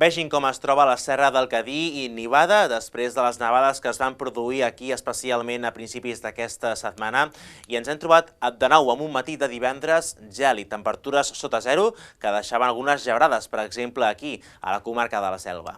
Vegin com es troba la Serra del Cadí i Nivada després de les nevades que es van produir aquí, especialment a principis d'aquesta setmana, i ens hem trobat de nou amb un matí de divendres gèlid, temperatures sota zero que deixaven algunes gebrades, per exemple aquí, a la comarca de la Selva.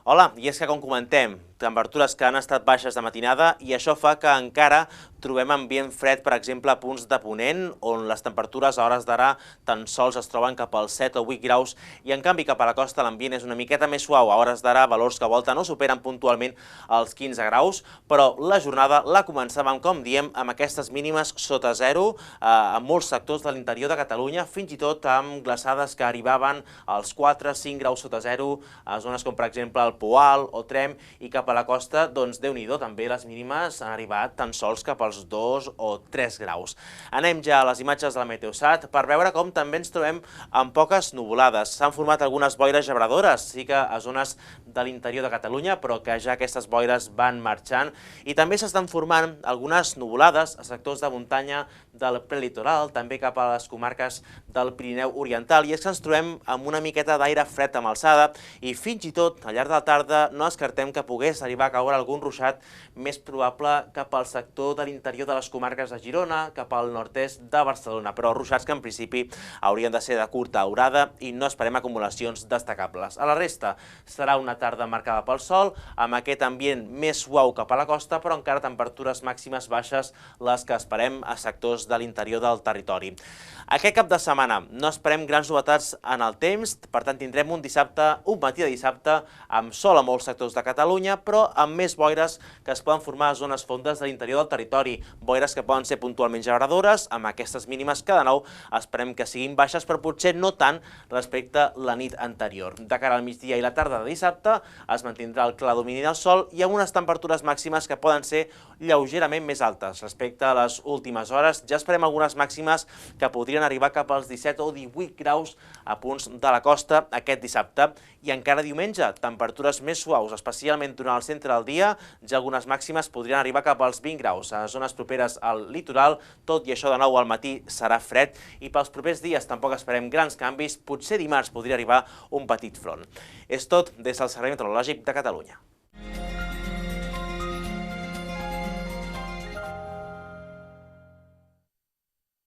Hola, i és que com comentem, temperatures que han estat baixes de matinada i això fa que encara trobem ambient fred, per exemple, a punts de Ponent, on les temperatures a hores d'ara tan sols es troben cap als 7 o 8 graus i en canvi cap a la costa l'ambient és una miqueta més suau. A hores d'ara valors que a volta no superen puntualment els 15 graus, però la jornada la començàvem, com diem, amb aquestes mínimes sota zero a molts sectors de l'interior de Catalunya, fins i tot amb glaçades que arribaven als 4-5 graus sota zero a zones com, per exemple, el Poal o Tremp, i cap a la costa, doncs, Déu-n'hi-do, també les mínimes han arribat tan sols cap als 2 o 3 graus. Anem ja a les imatges de la Meteosat per veure com també ens trobem amb poques nuvolades. S'han format algunes boires gebradores, sí que a zones de l'interior de Catalunya, però que ja aquestes boires van marxant, i també s'estan formant algunes nuvolades a sectors de muntanya del prelitoral, també cap a les comarques del Pirineu Oriental, i és que ens trobem amb una miqueta d'aire fred amb alçada i fins i tot al llarg de la tarda no descartem que pogués arribar a caure algun ruixat més probable cap al sector de l'interior de les comarques de Girona, cap al nord-est de Barcelona, però ruixats que en principi haurien de ser de curta durada i no esperem acumulacions destacables. A la resta serà una tarda marcada pel sol, amb aquest ambient més suau cap a la costa, però encara temperatures màximes baixes les que esperem a sectors de l'interior del territori. Aquest cap de setmana no esperem grans novetats en el temps, per tant tindrem un matí de dissabte amb sol a molts sectors de Catalunya, però amb més boires que es poden formar a zones fondes de l'interior del territori, boires que poden ser puntualment gebradores, amb aquestes mínimes que de nou esperem que siguin baixes, però potser no tant respecte a la nit anterior. De cara al migdia i la tarda de dissabte es mantindrà el clar domini del sol i amb unes temperatures màximes que poden ser lleugerament més altes respecte a les últimes hores. Ja esperem algunes màximes que podrien arribar cap als 17 o 18 graus a punts de la costa aquest dissabte, i encara diumenge, temperatures més suaus, especialment durant el centre del dia, ja algunes màximes podrien arribar cap als 20 graus. A zones properes al litoral, tot i això de nou al matí serà fred, i pels propers dies tampoc esperem grans canvis, potser dimarts podria arribar un petit front. És tot des del Servei Meteorològic de Catalunya.